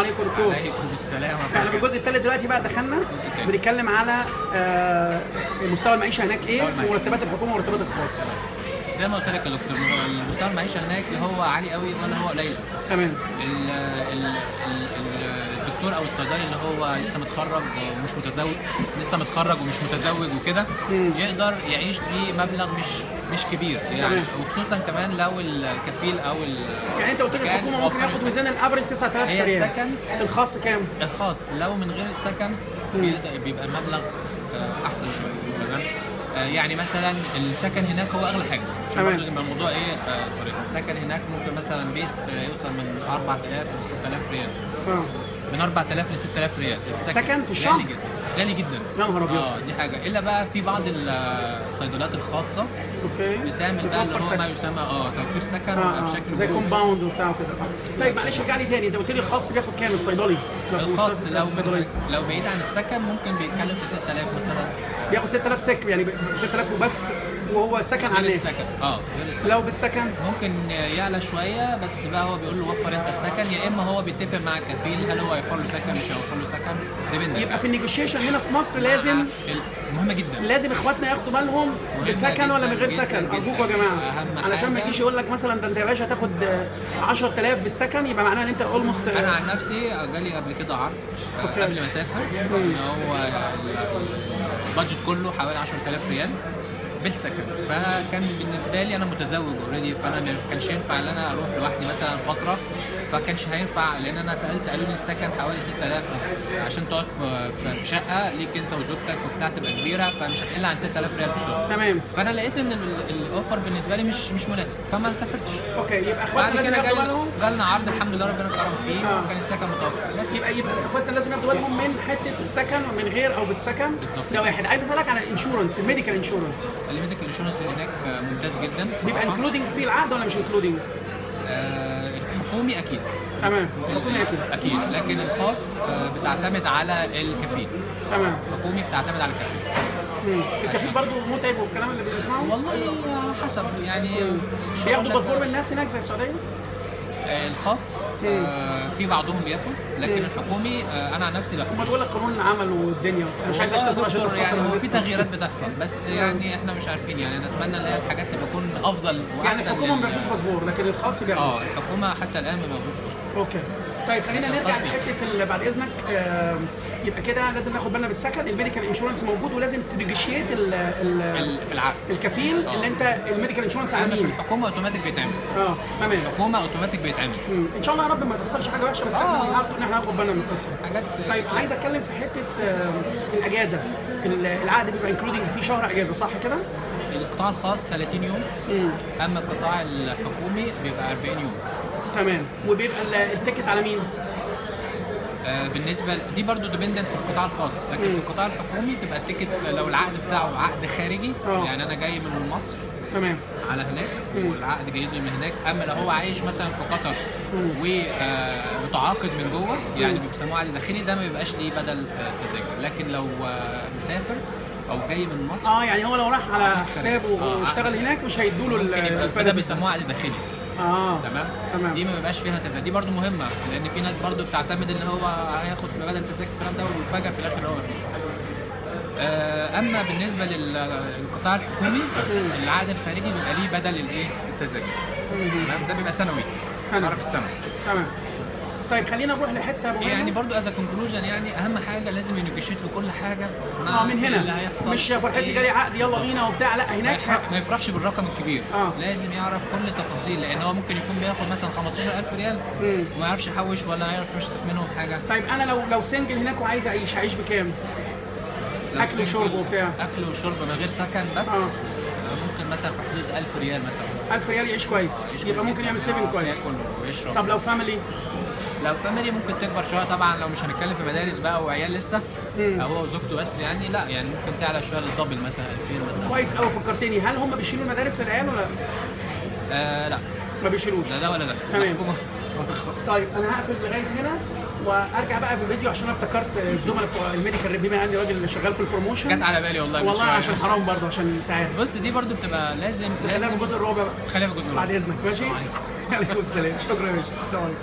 عليكم دكتور. وعليكم السلام. احنا في الجزء الثالث دلوقتي بقى دخلنا بنتكلم على مستوى المعيشه هناك ايه، ومرتبات الحكومه ومرتبات الخاص. زي ما قلت لك يا دكتور، مستوى المعيشه هناك لا هو عالي قوي ولا هو قليل قوي. تمام. الدكتور او الصيدلي اللي هو لسه متخرج ومش متزوج، لسه متخرج ومش متزوج وكده، يقدر يعيش بمبلغ مش كبير يعني، وخصوصا كمان لو الكفيل او يعني انت قلت لي الحكومه ممكن ياخد ميزان الافرج 9000 ريال. هي السكن. الخاص كام؟ الخاص لو من غير السكن بيبقى المبلغ احسن شويه. تمام. يعني مثلا السكن هناك هو اغلى حاجه عشان برضه يبقى الموضوع ايه صريح. السكن هناك ممكن مثلا بيت يوصل من 4000 ل 6000 ريال. من 4000 ل 6000 ريال السكن في الشهر. غالي جدا. يا نهار ابيض. دي حاجه. الا بقى في بعض الصيدليات الخاصه بتعمل بقى اللي هو ما يسمى توفير سكن بشكل زي كومباوند وبتاع كده. طيب معلش ارجع لي تاني، انت قلت لي الخاص بياخد كام الصيدلي؟ الخاص لو بعيد عن السكن ممكن بيتكلم في 6000 مثلا. بياخد 6000 سك يعني 6000 وبس، وهو سكن على الناس. غير السكن. لو بالسكن ممكن يعلى شويه، بس بقى هو بيقول له وفر انت السكن، يا اما هو بيتفق مع الكفيل هل هو هيوفر له سكن مش هيوفر له سكن. يبقى في النيجوشيشن هنا في مصر لازم مهمه جدا، لازم اخواتنا ياخدوا بالهم بسكن ولا من غير سكن. ارجوكوا يا جماعه، علشان ما يجيش يقول لك مثلا ده انت يا باشا هتاخد 10000 بالسكن، يبقى معناها ان انت اولموست. انا عن نفسي جالي قبل كده عرض قبل ما اسافر ان هو البادجت كله حوالي 10000 ريال بالسكن، فكان بالنسبه لي انا متزوج اوريدي، فانا ما كانش ينفع ان انا اروح لوحدي مثلا فتره، فكانش هينفع لان انا سالت قالوا لي السكن حوالي 6000 عشان تقعد في شقه ليك انت وزوجتك وبتاع تبقى كبيره، فمش هتقل عن 6000 ريال في الشهر. تمام. فانا لقيت ان الاوفر بالنسبه لي مش مناسب، فما سافرتش. اوكي، يبقى اخواتنا لازم ياخدوا بالهم. جالنا عرض الحمد لله ربنا كرم فيه وكان السكن متوفر. بس يبقى اخواتنا لازم ياخدوا بالهم من حته السكن من غير او بالسكن. بالظبط. ده واحد. عايز اسالك عن الانشورنس، الميديكال انشورنس. الميديكال انشورنس هناك ممتاز جدا. بيبقى انكلودنج في العقد ولا مش انكلودنج؟ الحكومي اكيد. تمام. الحكومي اكيد، لكن الخاص بتعتمد على الكفيل. تمام. الحكومي بتعتمد على الكفيل. الكفيل برضه متعب والكلام اللي بنسمعه؟ والله حسب يعني. بياخدوا باسبور من الناس هناك زي السعوديه؟ الخاص في بعضهم بياخد، لكن الحكومي انا عن نفسي لا. هم بيقول لك قانون العمل والدنيا، انا مش عايز اشتغل عشان يعني هو في تغييرات بتحصل، بس يعني احنا مش عارفين يعني، نتمنى ان هي الحاجات تكون افضل واحسن. يعني الحكومه ما بياخدوش باسبور لكن الخاص بياخد. الحكومه حتى الان ما بياخدوش باسبور. اوكي. طيب خلينا نرجع لحته بعد اذنك. يبقى كده لازم ناخد بالنا بالسكن، الميديكال انشورنس موجود، ولازم تنيجوشيت في العقد الكفيل اللي انت الميديكال انشورنس على مين؟ في الحكومه اوتوماتيك بيتعمل. تمام. الحكومه اوتوماتيك بيتعمل. ان شاء الله يا رب ما تحصلش حاجه وحشه، بس احنا عارف ان احنا هناخد بالنا من القصه. حاجات. طيب عايز اتكلم في حته الاجازه. العقد بيبقى انكلودنج فيه شهر اجازه صح كده؟ القطاع الخاص 30 يوم. اما القطاع الحكومي بيبقى 40 يوم. تمام. وبيبقى التيكت على مين؟ بالنسبه دي برضو ديبندنت في القطاع الخاص، لكن في القطاع الحكومي تبقى التيكت لو العقد بتاعه عقد خارجي. يعني انا جاي من مصر تمام على هناك والعقد جاي لي من هناك، اما لو هو عايش مثلا في قطر ومتعاقد من جوه يعني بيسموه عقد داخلي، ده ما بيبقاش ليه بدل تذاكر. لكن لو مسافر او جاي من مصر يعني هو لو راح على حسابه واشتغل هناك مش هيدوا له ده بيسموه عقد داخلي. تمام. دي ما بيبقاش فيها تذاكر، دي برضو مهمه لان في ناس برضو بتعتمد ان هو هياخد بدل تذاكر الكلام ده والفجأة في الاخر هو مفيش. اما بالنسبه للقطاع الحكومي العقد الخارجي بيبقى ليه بدل التذاكر. تمام. ده بيبقى سنوي. عارف السنه. تمام. طيب خلينا نروح لحته مهمه يعني برضو از كونكلوجن، يعني اهم حاجه لازم ينجشيت في كل حاجه مع من هنا اللي هيحصل. مش فرحتي جالي عقد يلا بينا وبتاع، لا هناك ما يفرحش بالرقم الكبير. لازم يعرف كل التفاصيل، لان هو ممكن يكون بياخد مثلا 15000 ريال وما يعرفش يحوش ولا يعرف يمسك منهم حاجه. طيب انا لو سنجل هناك وعايز هعيش بكام؟ اكل وشرب وبتاع. اكل وشرب من غير سكن بس. ممكن مثلا في حدود 1000 ريال مثلا. 1000 ريال يعيش كويس. يبقى ممكن يعمل سيفنج كويس. ياكل ويشرب. طب لو فاميلي؟ لو فاميلي ممكن تكبر شويه طبعا، لو مش هنتكلم في مدارس بقى وعيال لسه هو وزوجته بس يعني، لا يعني ممكن تعلى شويه للدبل مثلا 2000 مثلا. كويس قوي فكرتني. هل هم بيشيلوا المدارس للعيال ولا لا؟ ما بيشيلوش. لا ده ولا ده. تمام. طيب انا هقفل لغايه هنا وارجع بقى في الفيديو عشان انا افتكرت الزملاء بتوع الميديكال بما اني راجل شغال في البروموشن. جت على بالي والله عشان حرام برضه عشان انت عارف. بص دي برضه بتبقى لازم خليها في الجزء الرابع بقى. خليها في الجزء الرابع بعد اذنك. ماشي. السلام عليكم. وعليكم السلام. شكرا يا باشا. السلام عليكم.